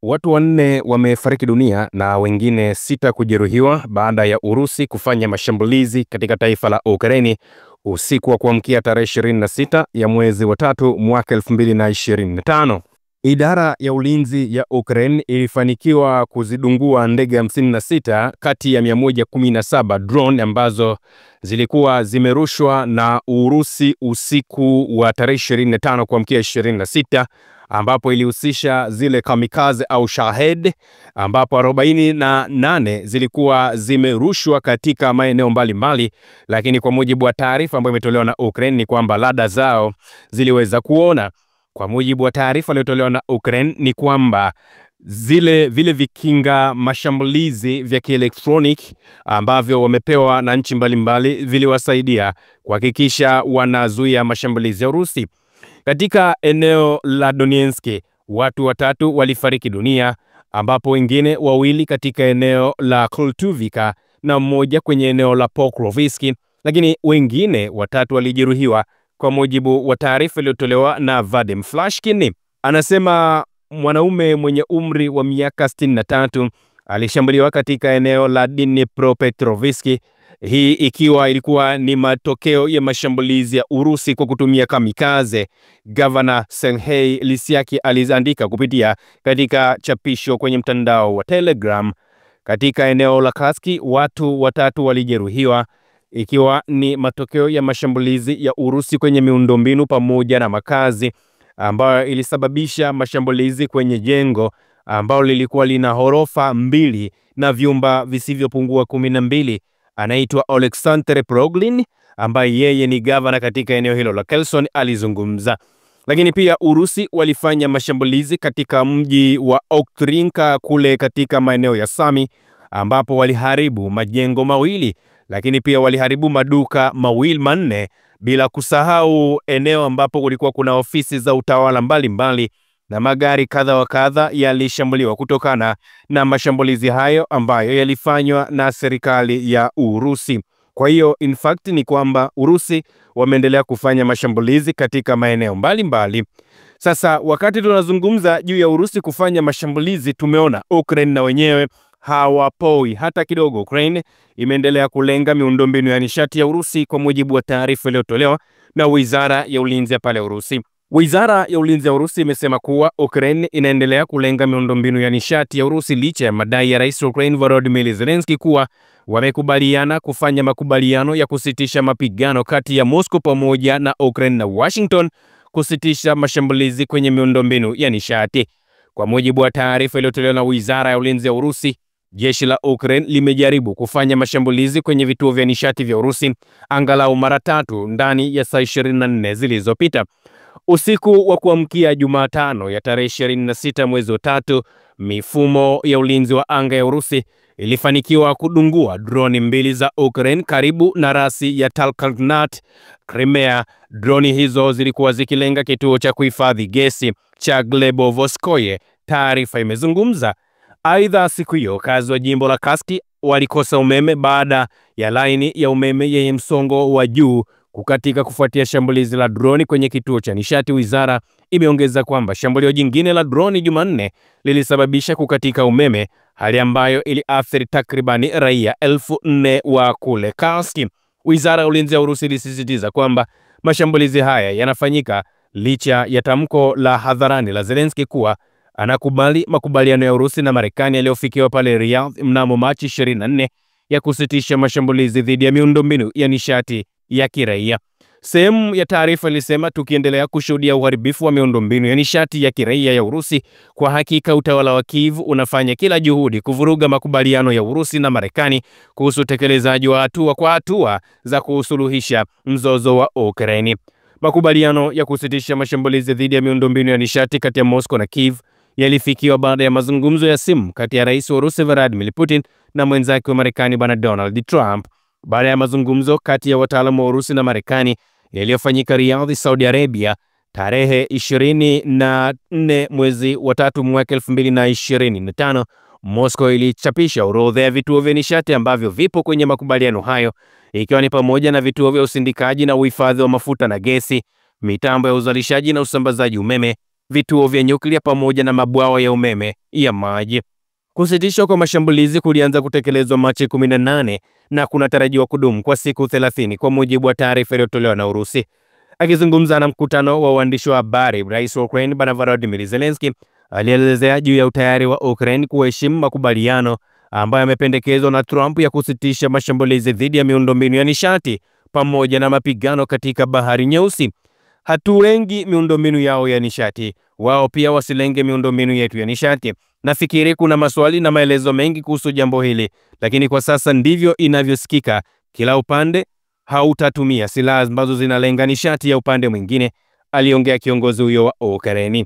Watu 4 wamefariki dunia na wengine 6 kujeruhiwa baada ya Urusi kufanya mashambulizi katika taifa la Ukraini usiku wa kuamkia tarehe 26 ya mwezi wa 3 mwaka 2025. Idara ya ulinzi ya Ukraine ilifanikiwa kuzidungua ndege 56 kati ya 117 drone ambazo zilikuwa zimerushwa na Urusi usiku wa tarehe 25 kuamkia 26, ambapo ilihusisha zile kamikaze au Shahed, ambapo 48 zilikuwa zimerushwa katika maeneo mbalimbali. Lakini kwa mujibu wa taarifa ambayo imetolewa na Ukraine ni kwamba rada zao ziliweza kuona. Kwa mujibu wa taarifa iliyotolewa na Ukraine ni kwamba vile vikinga mashambulizi vya kielektroniki ambavyo wamepewa na nchi mbalimbali viliwasaidia kuhakikisha wanazuia mashambulizi ya Urusi. Katika eneo la Donetsk, watu 3 walifariki dunia, ambapo wengine 2 katika eneo la Kultuvika na 1 kwenye eneo la Pokrovsk, lakini wengine 3 walijeruhiwa. Kwa mujibu wa taarifa iliyotolewa na Vadim Flashkin, anasema mwanaume mwenye umri wa miaka 63 alishambuliwa katika eneo la Dnipropetrovsk, hii ilikuwa ni matokeo ya mashambulizi ya Urusi kwa kutumia kamikaze. Governor Serhiy Lysyaki aliandika kupitia katika chapisho kwenye mtandao wa Telegram. Katika eneo la Kursk, watu 3 walijeruhiwa, ikiwa ni matokeo ya mashambulizi ya Urusi kwenye miundombinu pamoja na makazi, ambayo ilisababisha mashambulizi kwenye jengo ambalo lilikuwa lina ghorofa 2 na vyumba visivyopungua 12. Anaitwa Oleksandr Proglin, ambaye yeye ni gavana katika eneo hilo la Kherson, alizungumza. Lakini pia Urusi walifanya mashambulizi katika mji wa Oktrinka kule katika maeneo ya Sami, ambapo waliharibu majengo 2, lakini pia waliharibu maduka 4, bila kusahau eneo ambapo kulikuwa kuna ofisi za utawala mbalimbali, na magari kadha wa kadha yalishambuliwa kutokana na mashambulizi hayo ambayo yalifanywa na serikali ya Urusi. Kwa hiyo in fact ni kwamba Urusi wameendelea kufanya mashambulizi katika maeneo mbalimbali. Sasa wakati tunazungumza juu ya Urusi kufanya mashambulizi, tumeona Ukraine na wenyewe hawapoi hata kidogo. Ukraine imeendelea kulenga miundombinu ya nishati ya Urusi kwa mujibu wa taarifa iliyotolewa na Wizara ya Ulinzi ya pale Urusi. Wizara ya Ulinzi ya Urusi imesema kuwa Ukraine inaendelea kulenga miundombinu ya nishati ya Urusi licha ya madai ya Rais wa Ukraine Volodymyr Zelensky kuwa wamekubaliana kufanya makubaliano ya kusitisha mapigano kati ya Moscow pamoja na Ukraine na Washington kusitisha mashambulizi kwenye miundombinu ya nishati. Kwa mujibu wa taarifa iliyotolewa na Wizara ya Ulinzi ya Urusi, jeshi la Ukraine limejaribu kufanya mashambulizi kwenye vituo vya nishati vya Urusi angalau mara 3 ndani ya saa 24 zilizopita. Usiku wa kuamkia Jumatano ya tarehe 26 mwezi wa 3, mifumo ya ulinzi wa anga ya Urusi ilifanikiwa kudungua droni 2 za Ukraine karibu na rasi ya Talkarnat, Crimea. Droni hizo zilikuwa zikilenga kituo cha kuhifadhi gesi cha Glebovoskoye, taarifa imezungumza. Aidha, siku hiyo wakazi wa jimbo la Kursk walikosa umeme baada ya laini ya umeme yenye msongo wa juu kukatika kufuatia shambulizi la droni kwenye kituo cha nishati. Wizara imeongeza kwamba shambulio jingine la droni Jumanne lilisababisha kukatika umeme, hali ambayo iliathiri takribani raia 4,000 wa kule Kursk. Wizara ya Ulinzi ya Urusi ilisisitiza kwamba mashambulizi haya yanafanyika licha ya tamko la hadharani la Zelensky kuwa anakubali makubaliano ya Urusi na Marekani yaliyofikiwa pale Riyadh mnamo Machi 24 ya kusitisha mashambulizi dhidi ya miundombinu ya nishati ya kiraia. Sehemu ya taarifa ilisema, tukiendelea kushuhudia uharibifu wa miundombinu ya nishati ya kiraia ya Urusi, kwa hakika utawala wa Kiev unafanya kila juhudi kuvuruga makubaliano ya Urusi na Marekani kuhusu utekelezaji wa hatua kwa hatua za kusuluhisha mzozo wa Ukraine. Makubaliano ya kusitisha mashambulizi dhidi ya miundombinu ya nishati kati ya Moscow na Kiev yalifikiwa baada ya mazungumzo ya simu kati ya Rais wa Urusi Vladimir Putin na mwenzake wa Marekani Bwana Donald Trump. Baada ya mazungumzo kati ya wataalamu wa Urusi na Marekani yaliyofanyika Riyadh, Saudi Arabia, tarehe 24 mwezi wa 3 mwaka 2025, Moscow ilichapisha orodha ya vituo vya nishati ambavyo vipo kwenye makubaliano hayo, ikiwa ni pamoja na vituo vya usindikaji na uhifadhi wa mafuta na gesi, mitambo ya uzalishaji na usambazaji umeme, vituo vya nyuklia pamoja na mabwawa ya umeme ya maji. Kusitishwa kwa mashambulizi kulianza kutekelezwa Machi 18 na kunatarajiwa kudumu kwa siku 30 kwa mujibu wa taarifa iliyotolewa na Urusi. Akizungumza na mkutano wa waandishi wa habari, Rais wa Ukraine Bwana Volodymyr Zelensky alielezea juu ya utayari wa Ukraine kuheshimu makubaliano ambayo yamependekezwa na Trump ya kusitisha mashambulizi dhidi ya miundombinu ya nishati pamoja na mapigano katika Bahari Nyeusi. Hatulengi miundombinu yao ya nishati, wao pia wasilenge miundombinu yetu ya nishati. Nafikiri kuna maswali na maelezo mengi kuhusu jambo hili, lakini kwa sasa ndivyo inavyosikika. Kila upande hautatumia silaha ambazo zinalenga nishati ya upande mwingine, aliongea kiongozi huyo wa Ukraine.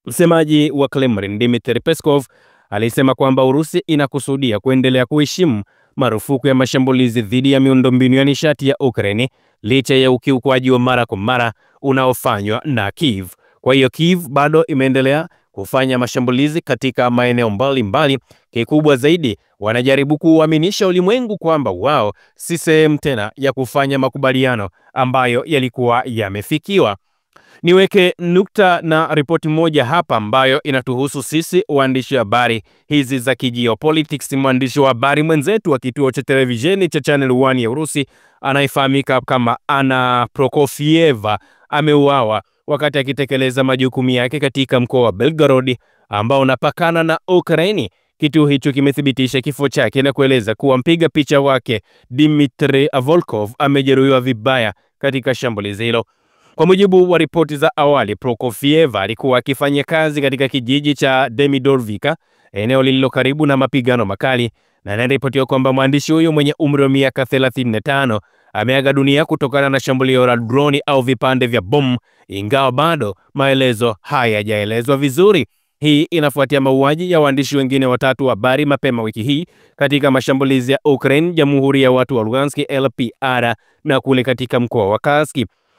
Msemaji wa Kremlin Dmitry Peskov alisema kwamba Urusi inakusudia kuendelea kuheshimu marufuku ya mashambulizi dhidi ya miundombinu ya nishati ya Ukraine licha ya ukiukwaji wa mara kwa mara unaofanywa na Kiev. Kwa hiyo Kiev bado imeendelea kufanya mashambulizi katika maeneo mbalimbali. Kikubwa zaidi, wanajaribu kuuaminisha ulimwengu kwamba wao si sehemu tena ya kufanya makubaliano ambayo yalikuwa yamefikiwa. Niweke nukta na ripoti moja hapa ambayo inatuhusu sisi waandishi wa habari hizi za geopolitics. Mwandishi wa habari mwenzetu wa kituo cha televisheni cha Channel 1 ya Urusi anayefahamika kama Anna Prokofieva ameuawa wakati akitekeleza majukumu yake katika mkoa wa Belgorod ambao unapakana na Ukraine. Kituo hicho kimethibitisha kifo chake na kueleza kuwa mpiga picha wake Dmitry Volkov amejeruhiwa vibaya katika shambulizi hilo. Kwa mujibu wa ripoti za awali, Prokofieva alikuwa akifanya kazi katika kijiji cha Demidovivka, eneo lililo karibu na mapigano makali, na inaripotiwa kwamba mwandishi huyo mwenye umri wa miaka 35 ameaga dunia kutokana na shambulio la droni au vipande vya bomu, ingawa bado maelezo hayajaelezwa vizuri. Hii inafuatia mauaji ya waandishi wengine watatu wa habari mapema wiki hii katika mashambulizi ya Ukraine, Jamhuri ya Watu wa Lugansk LPR, na kule katika mkoa wa Kursk.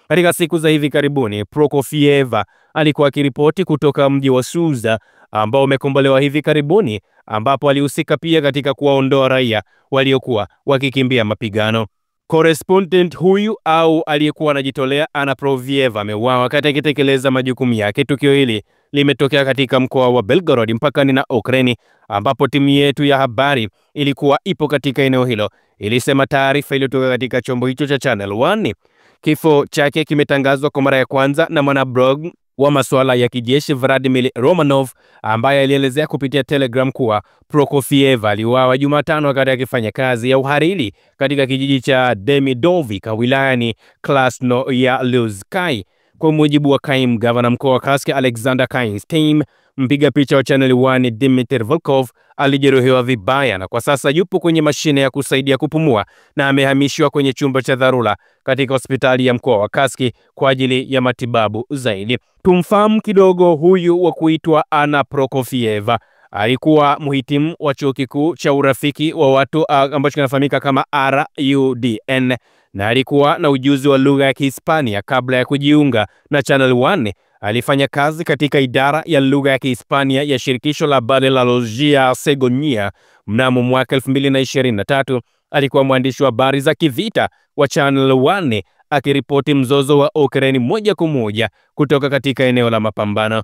Katika siku za hivi karibuni, Prokofieva alikuwa akiripoti kutoka mji wa Suza ambao umekombolewa hivi karibuni, ambapo alihusika pia katika kuwaondoa raia waliokuwa wakikimbia mapigano. Correspondent huyu au aliyekuwa anajitolea Anna Prokofieva ameuawa wakati akitekeleza majukumu yake. Tukio hili limetokea katika mkoa wa Belgorod mpakani na Ukraine, ambapo timu yetu ya habari ilikuwa ipo katika eneo hilo, ilisema taarifa iliyotoka katika chombo hicho cha Channel 1. Kifo chake kimetangazwa kwa mara ya kwanza na mwanablog wa masuala ya kijeshi Vladimir Romanov, ambaye alielezea kupitia Telegram kuwa Prokofieva aliuawa Jumatano wakati akifanya kazi ya uhariri katika kijiji cha Demidovivka wilayani Krasnoyarsk. Kwa mujibu wa kaimu gavana mkoa wa Kursk Alexander Kainstein, mpiga picha wa Channel 1 Dmitry Volkov alijeruhiwa vibaya na kwa sasa yupo kwenye mashine ya kusaidia kupumua na amehamishwa kwenye chumba cha dharura katika hospitali ya mkoa wa Kursk kwa ajili ya matibabu zaidi. Tumfahamu kidogo huyu wa kuitwa Anna Prokofieva. Alikuwa mhitimu wa chuo kikuu cha urafiki wa watu ambacho kinafahamika kama RUDN, na alikuwa na ujuzi wa lugha ya Kihispania kabla ya kujiunga na Channel 1. Alifanya kazi katika idara ya lugha ya Kihispania ya shirikisho la habari la Lojia Segonia. Mnamo mwaka 2023 alikuwa mwandishi wa habari za kivita wa Channel 1 akiripoti mzozo wa Ukraine moja kwa moja kutoka katika eneo la mapambano.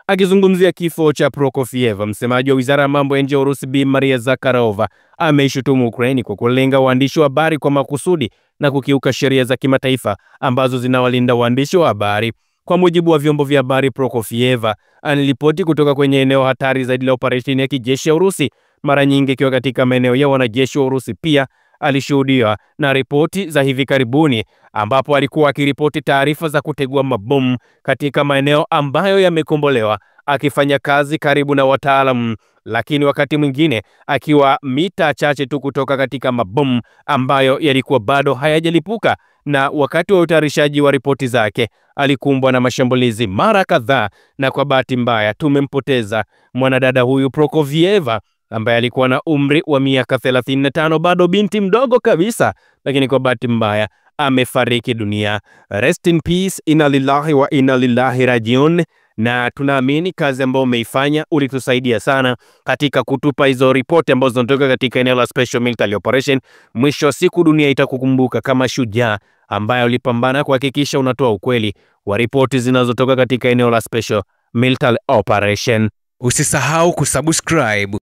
Akizungumzia kifo cha Prokofieva, msemaji wa Wizara ya Mambo ya Nje ya Urusi Bi Maria Zakharova ameishutumu Ukraine kwa kulenga waandishi wa habari kwa makusudi na kukiuka sheria za kimataifa ambazo zinawalinda waandishi wa habari. Kwa mujibu wa vyombo vya habari, Prokofieva analipoti kutoka kwenye eneo hatari zaidi la operesheni ya kijeshi ya Urusi, mara nyingi ikiwa katika maeneo ya wanajeshi wa Urusi. Pia alishuhudiwa na ripoti za hivi karibuni ambapo alikuwa akiripoti taarifa za kutegua mabomu katika maeneo ambayo yamekombolewa, akifanya kazi karibu na wataalamu, lakini wakati mwingine akiwa mita chache tu kutoka katika mabomu ambayo yalikuwa bado hayajalipuka. Na wakati wa utayarishaji wa ripoti zake alikumbwa na mashambulizi mara kadhaa, na kwa bahati mbaya tumempoteza mwanadada huyu Prokofieva ambaye alikuwa na umri wa miaka 35, bado binti mdogo kabisa, lakini kwa bahati mbaya amefariki dunia. Rest in peace, inna lillahi wa inna ilaihi rajiun. Na tunaamini kazi ambayo umeifanya ulitusaidia sana katika kutupa hizo ripoti ambazo zinatoka katika eneo la Special Military Operation. Mwisho wa siku dunia itakukumbuka kama shujaa ambaye ulipambana kuhakikisha unatoa ukweli wa ripoti zinazotoka katika eneo la Special military operation. Usisahau kusubscribe,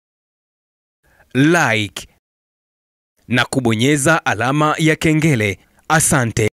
like na kubonyeza alama ya kengele. Asante.